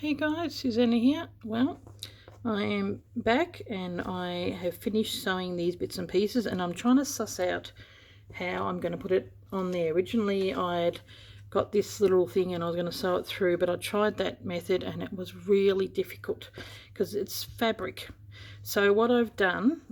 Hey guys, Susanna here. Well, I am back and I have finished sewing these bits and pieces, and I'm trying to suss out how I'm going to put it on there. Originally I'd got this little thing and I was going to sew it through, but I tried that method and it was really difficult because it's fabric. So what I've done,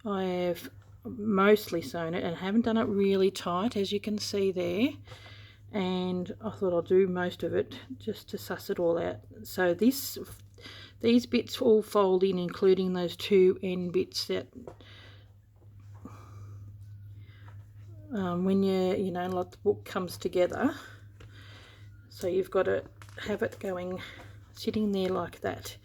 I have mostly sewn it and haven't done it really tight, as you can see there. And I thought I'll do most of it just to suss it all out. So these bits all fold in, including those two end bits that when like the book comes together, so you've got to have it sitting there like that,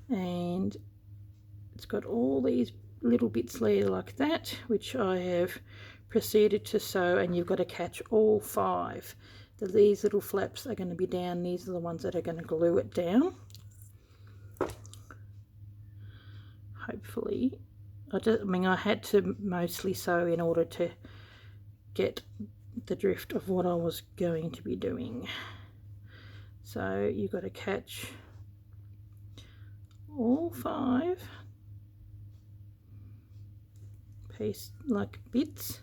and it's got all these little bits there like that, which I have proceeded to sew, and you've got to catch all five. These little flaps are going to be down. These are the ones that are going to glue it down. Hopefully, I had to mostly sew in order to get the drift of what I was going to be doing. So you've got to catch all five bits.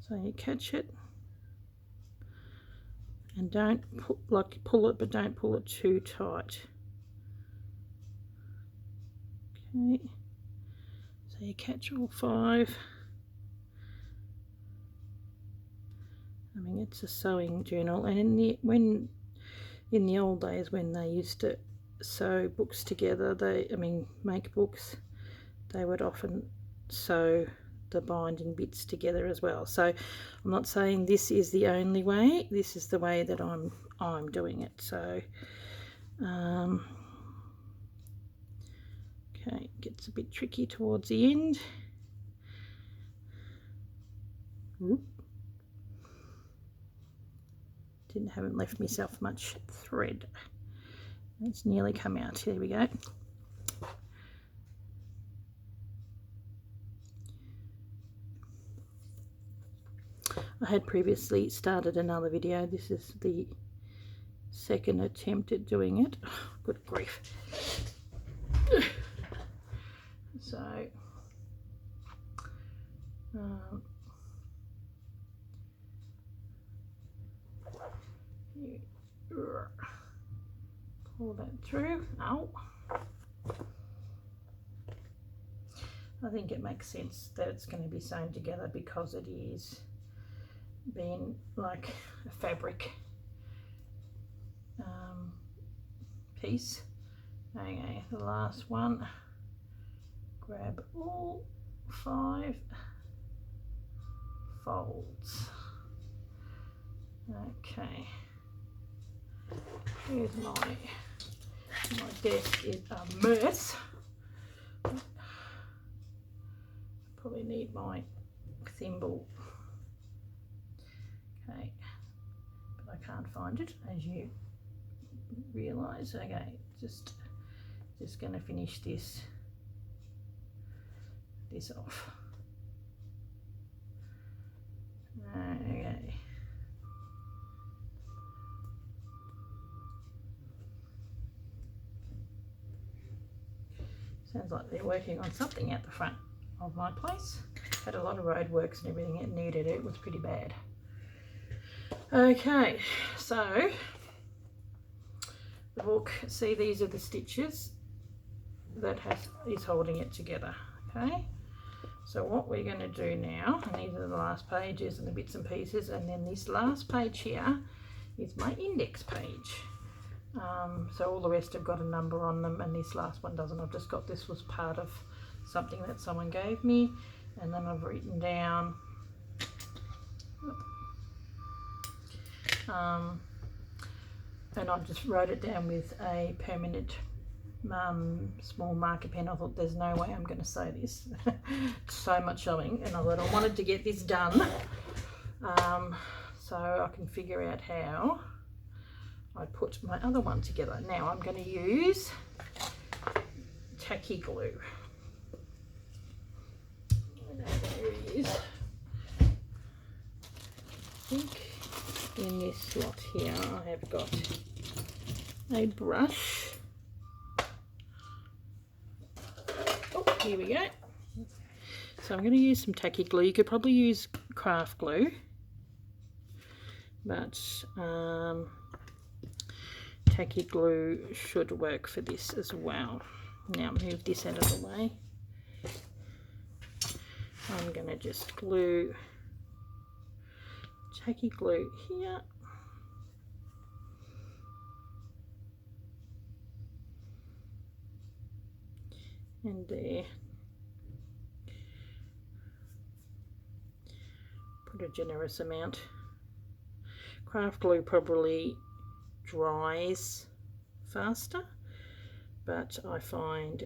So you catch it and don't pull it, but don't pull it too tight. Okay, so you catch all five. It's a sewing journal, and in the old days when they used to sew books together, make books, they would often sew the binding bits together as well. So I'm not saying this is the only way. This is the way that I'm doing it. So okay, it gets a bit tricky towards the end. Oop. Haven't left myself much thread. It's nearly come out. There we go. I had previously started another video. This is the second attempt at doing it. Oh, good grief. So pull that through. Ow. I think it makes sense that it's going to be sewn together because it is being like a fabric piece. Okay, the last one. Grab all five folds. Okay. Here's my desk is a mess. Probably need my thimble. Okay, but I can't find it, as you realise. Okay, just going to finish this off. Okay. Sounds like they're working on something out the front of my place. Had a lot of roadworks and everything it needed. It was pretty bad. Okay, so the book, see, these are the stitches that is holding it together. Okay, so what we're going to do now, and these are the last pages and the bits and pieces, and then this last page here is my index page. So all the rest have got a number on them, and this last one doesn't. I've just got, this was part of something that someone gave me, and then I've written down and I just wrote it down with a permanent small marker pen. I thought, there's no way I'm going to sew this. So much sewing, and I thought I wanted to get this done so I can figure out how I put my other one together. Now I'm going to use tacky glue. There it is. I think in this slot here I have got a brush. Oh, here we go. So I'm going to use some tacky glue. You could probably use craft glue, but tacky glue should work for this as well. Now move this out of the way. I'm going to just glue tacky glue here. And there. Put a generous amount. Craft glue probably dries faster, but I find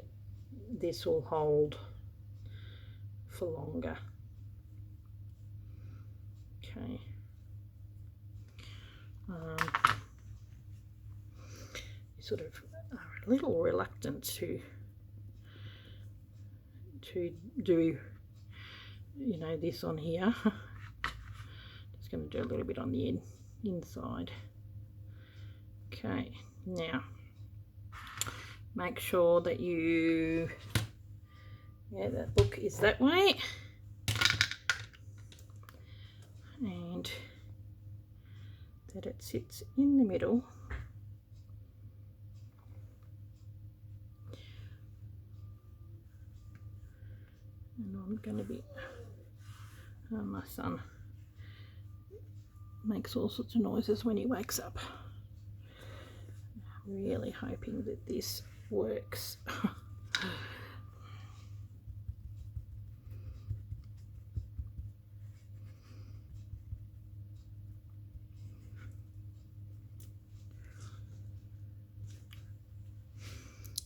this will hold for longer. Okay. Sort of are a little reluctant to do, you know, this on here. Just going to do a little bit on the inside. Okay, now make sure that you, that book is that way, and that it sits in the middle. And I'm going to be, my son makes all sorts of noises when he wakes up. Really hoping that this works.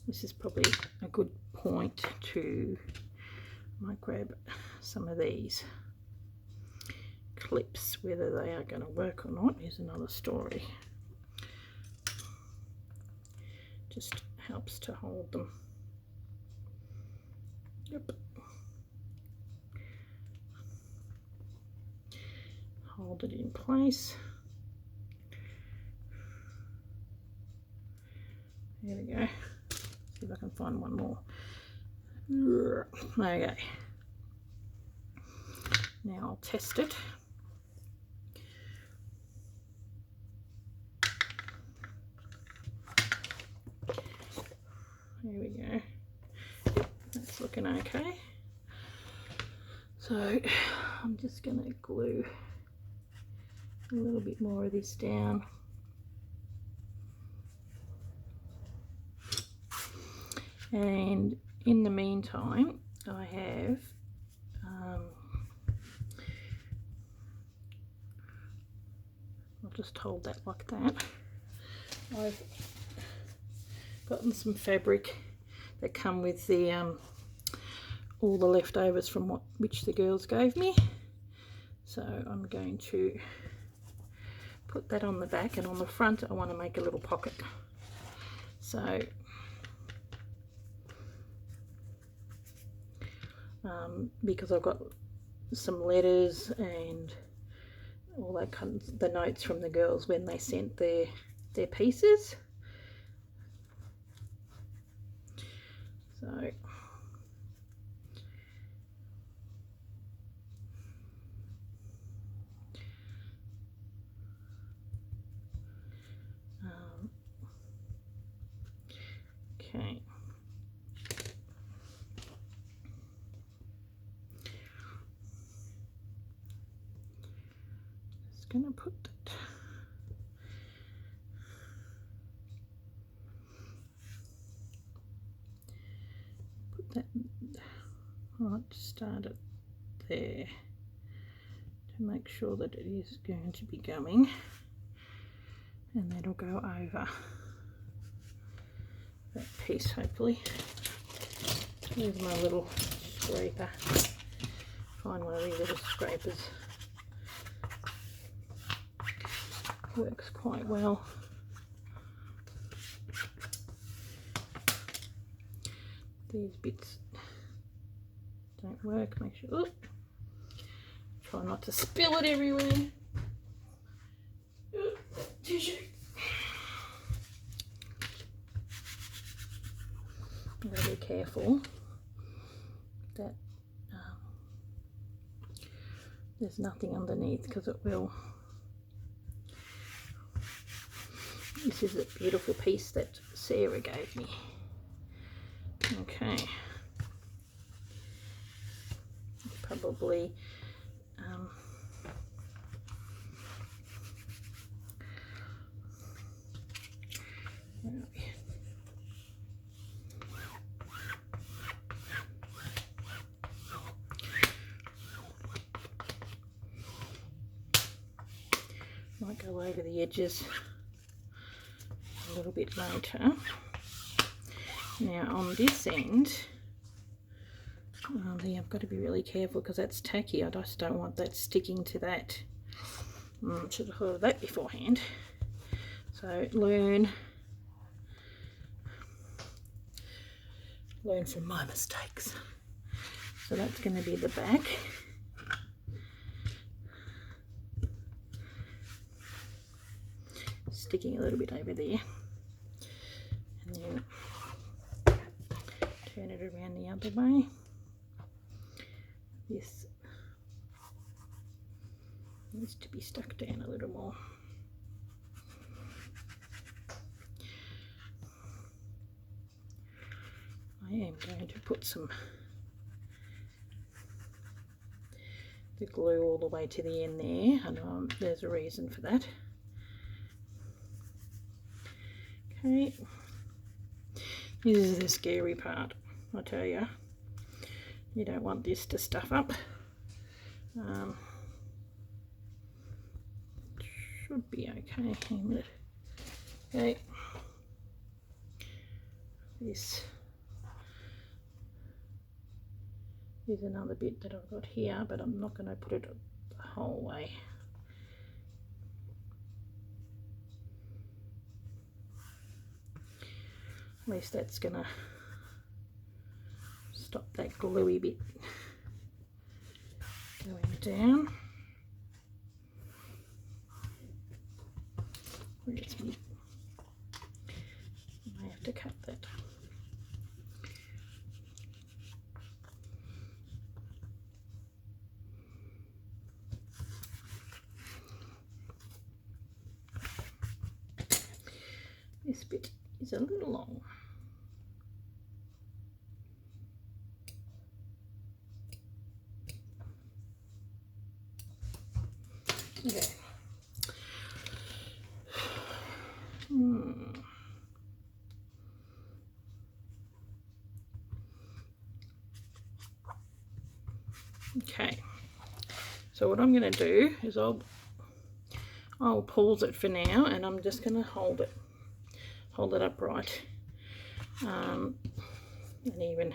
This is probably a good point to, I might grab some of these clips. Whether they are going to work or not is another story. Just helps to hold them. Yep. Hold it in place. There we go. See if I can find one more. Okay. Now I'll test it. There we go. Yep, that's looking okay. So I'm just going to glue a little bit more of this down. And in the meantime, I have I'll just hold that like that. I've gotten some fabric that come with the all the leftovers from which the girls gave me. So I'm going to put that on the back, and on the front I want to make a little pocket. So because I've got some letters and all that kind of, the notes from the girls when they sent their pieces. So okay. Just gonna put that. I'll start it there to make sure that it is going to be going, and that'll go over that piece hopefully. Here's my little scraper. Find one of these little scrapers. Works quite well. These bits don't work. Make sure. Oops. Try not to spill it everywhere. Tissue. careful that there's nothing underneath, because it will. This is a beautiful piece that Sarah gave me. Okay. Probably where are we? Might go over the edges a little bit later. Now on this end, I've got to be really careful because that's tacky. I just don't want that sticking to that. Should have thought of that beforehand. So learn from my mistakes. So that's going to be the back. Sticking a little bit over there, and then turn it around the other way. This needs to be stuck down a little more. I am going to put the glue all the way to the end there, and there's a reason for that. Okay, this is the scary part, I tell you. You don't want this to stuff up. Should be okay. Hang a minute. Okay, this is another bit that I've got here, but I'm not going to put it the whole way. At least that's going to stop that gluey bit going down. Where's me? I have to cut that. This bit is a little long. Okay. Okay. So what I'm going to do is I'll pause it for now, and I'm just going to hold it upright, and even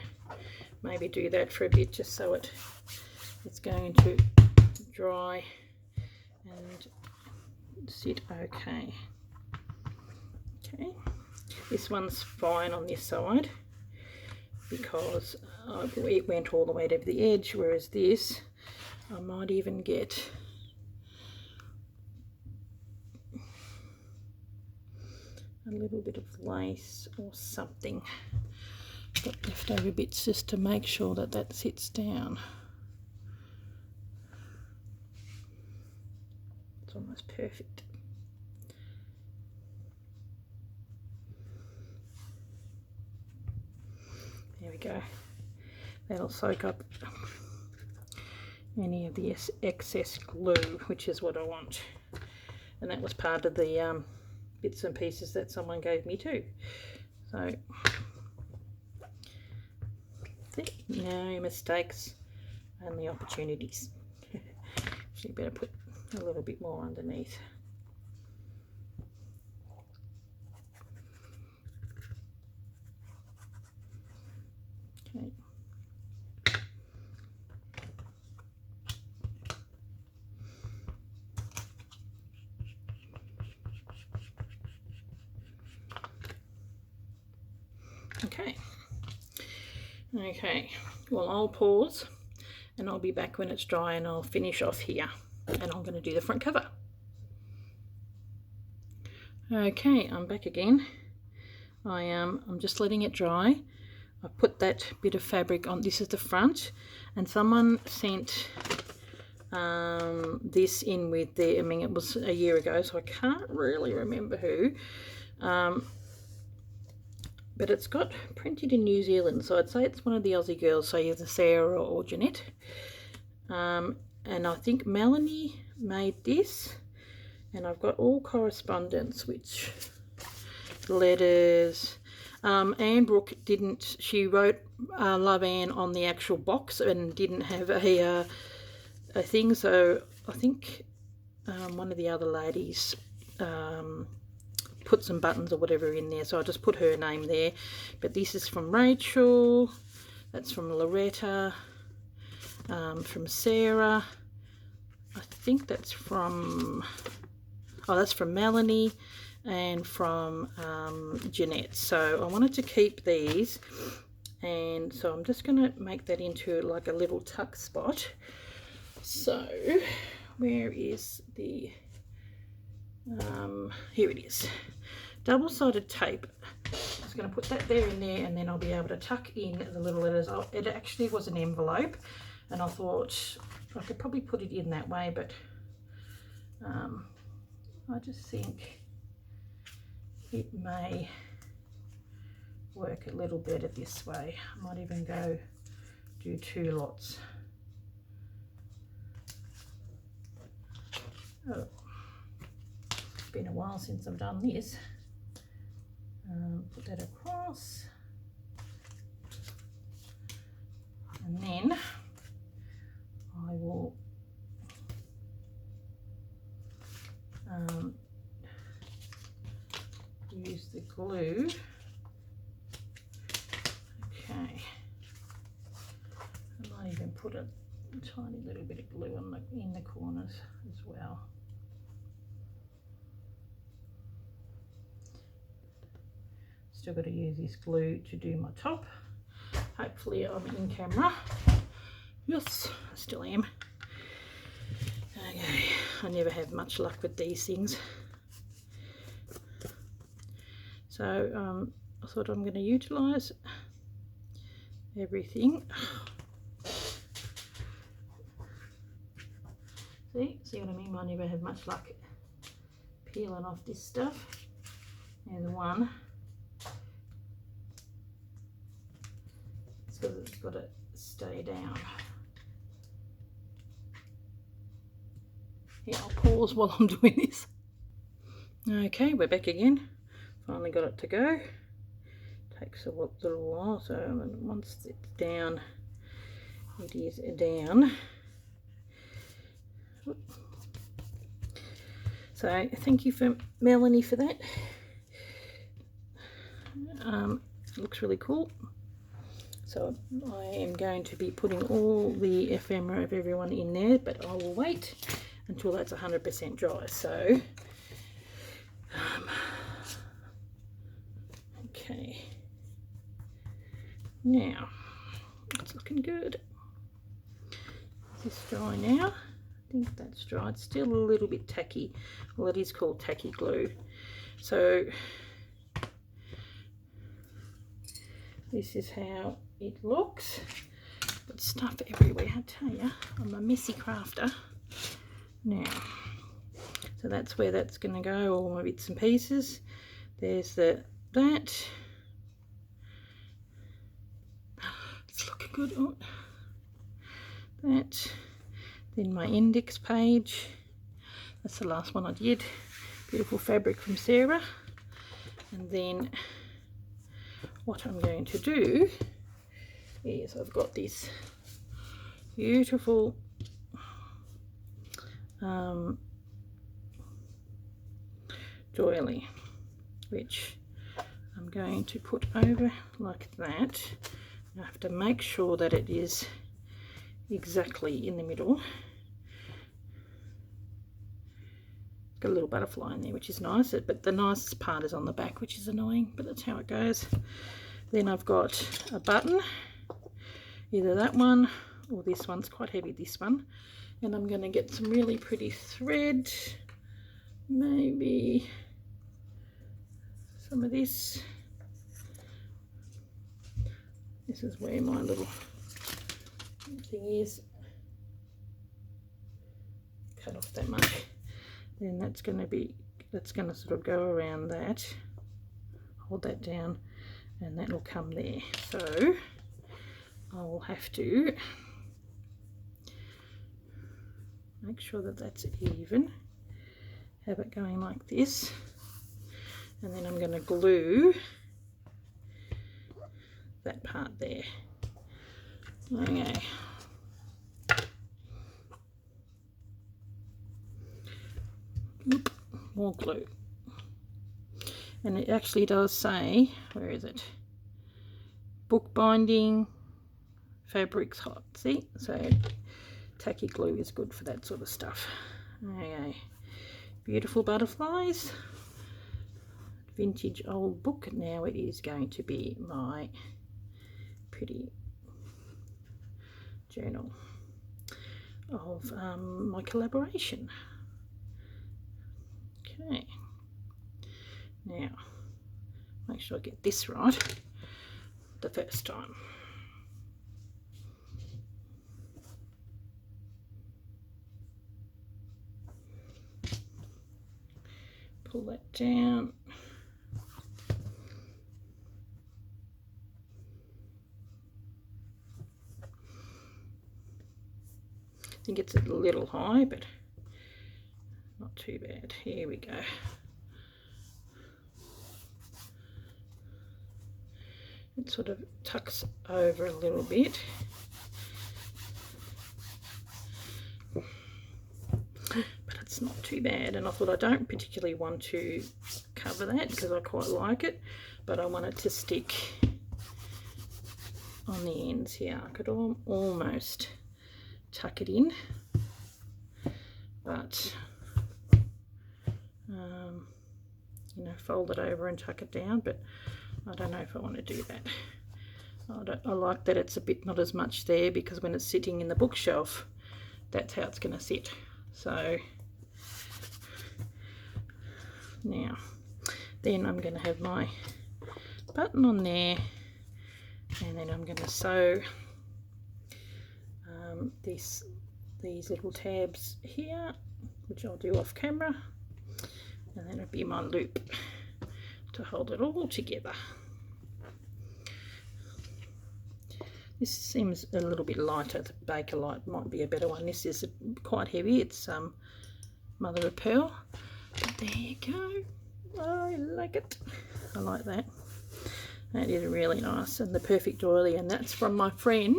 maybe do that for a bit, just so it's going to dry and sit okay. Okay, this one's fine on this side because it went all the way to the edge, whereas this I might even get a little bit of lace or something, got leftover bits, just to make sure that that sits down. It's almost perfect. There we go. That'll soak up any of the excess glue, which is what I want. And that was part of the bits and pieces that someone gave me too. So, no mistakes, only opportunities. So you better put a little bit more underneath. Okay. Okay, well, I'll pause and I'll be back when it's dry, and I'll finish off here, and I'm going to do the front cover. Okay, I'm back again. I'm just letting it dry. I put that bit of fabric on. This is the front, and someone sent this in with their, I mean, it was a year ago, so I can't really remember who, but it's got printed in New Zealand, so I'd say it's one of the Aussie girls, so either Sarah or Jeanette, and I think Melanie made this, and I've got all correspondence, which letters. Anne Brooke didn't, she wrote Love Anne on the actual box and didn't have a thing, so I think one of the other ladies put some buttons or whatever in there, so I just put her name there. But this is from Rachel, that's from Loretta, from Sarah, I think that's from, oh, that's from Melanie, and from Jeanette. So I wanted to keep these, and so I'm just going to make that into like a little tuck spot. So where is the here it is, double-sided tape. Just going to put that there and there, and then I'll be able to tuck in the little letters. It actually was an envelope, and I thought I could probably put it in that way, but I just think it may work a little better this way. I might even go do 2 lots. Oh, it's been a while since I've done this. Put that across, and then I will use the glue. Okay, I might even put a tiny little bit of glue on in the corners as well. Still got to use this glue to do my top. Hopefully I'm in camera. Yes, I still am. Okay, I never have much luck with these things. So I thought I'm going to utilise everything. See what I mean? I never have much luck peeling off this stuff. There's one. It's because it's got to stay down. Yeah, I'll pause while I'm doing this. Okay, we're back again. Finally got it to go. Takes a little while, so once it's down, it is down. So thank you for Melanie for that. Looks really cool. So I am going to be putting all the ephemera of everyone in there, but I will wait until that's 100% dry. So okay, now it's looking good. Is this dry now? I think that's dry. It's still a little bit tacky. Well, it is called tacky glue. So this is how it looks. Got stuff everywhere, I tell you. I'm a messy crafter. Now, so that's where that's going to go, all my bits and pieces. There's that. It's looking good. Oh, that. Then my index page. That's the last one I did. Beautiful fabric from Sarah. And then what I'm going to do is I've got this beautiful doily, which I'm going to put over like that. I have to make sure that it is exactly in the middle. Got a little butterfly in there, which is nice, but the nicest part is on the back, which is annoying, but that's how it goes. Then I've got a button, either that one or this one's quite heavy, this one, and I'm going to get some really pretty thread, maybe some of this, This is where my little thing is. Cut off that much. Then that's going to sort of go around that. Hold that down, and that will come there. So I'll have to make sure that that's even. Have it going like this, and then I'm going to glue that part there. Okay. Oop, more glue. And it actually does say, where is it? Bookbinding, fabrics hot. See? So tacky glue is good for that sort of stuff. Okay. Beautiful butterflies. Vintage old book. Now it is going to be my pretty journal of my collaboration. Okay, now make sure I get this right the first time. Pull that down. I think it's a little high, but not too bad. Here we go. It sort of tucks over a little bit. But it's not too bad, and I thought I don't particularly want to cover that because I quite like it, but I want it to stick on the ends here. I could almost tuck it in, but you know, fold it over and tuck it down, but I don't know if I want to do that. I like that it's a bit not as much there, because when it's sitting in the bookshelf, that's how it's going to sit. So now then I'm going to have my button on there, and then I'm going to sew these little tabs here, which I'll do off camera, and then it'll be my loop to hold it all together. This seems a little bit lighter. The Bakelite might be a better one. This is quite heavy. It's mother of pearl. But there you go. Oh, I like it. I like that. That is really nice, and the perfect doily, and that's from my friend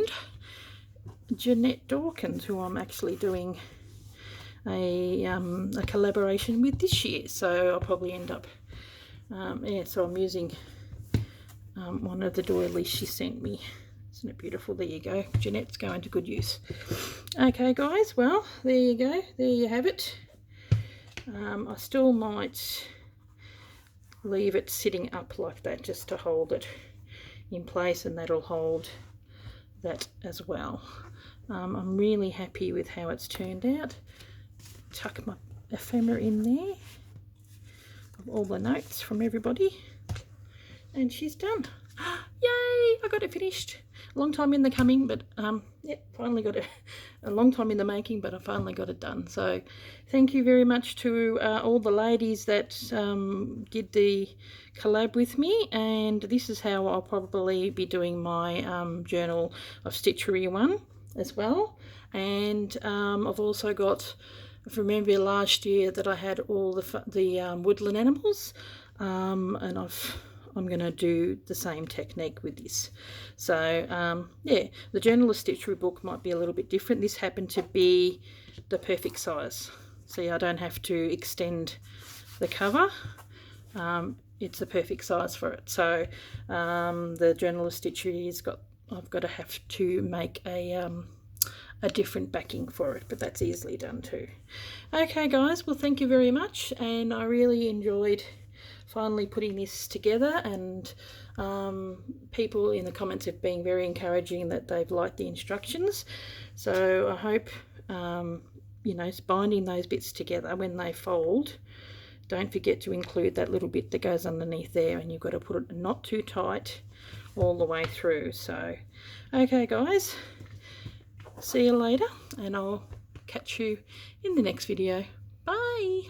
Jeanette Dawkins, who I'm actually doing a collaboration with this year. So I'll probably end up so I'm using one of the doilies she sent me. Isn't it beautiful? There you go. Jeanette's going to good use. Okay guys, well there you go. There you have it. I still might leave it sitting up like that just to hold it in place, and that'll hold that as well. I'm really happy with how it's turned out. Tuck my ephemera in there of all the notes from everybody, and she's done. Yay, I got it finished. Long time in the coming, but yeah, finally got it. A long time in the making, but I finally got it done. So thank you very much to all the ladies that did the collab with me, and this is how I'll probably be doing my journal of stitchery one as well. And I've also got, if you remember last year that I had all the woodland animals, and I'm going to do the same technique with this. So yeah, the Journal of Stitchery book might be a little bit different. This happened to be the perfect size. See, I don't have to extend the cover. It's the perfect size for it. So the Journal of Stitchery I've got to have to make a different backing for it, but that's easily done too. Okay guys, well thank you very much, and I really enjoyed finally putting this together, and people in the comments have been very encouraging that they've liked the instructions. So I hope you know, binding those bits together when they fold, don't forget to include that little bit that goes underneath there, and you've got to put it not too tight all the way through. So okay guys, see you later, and I'll catch you in the next video. Bye.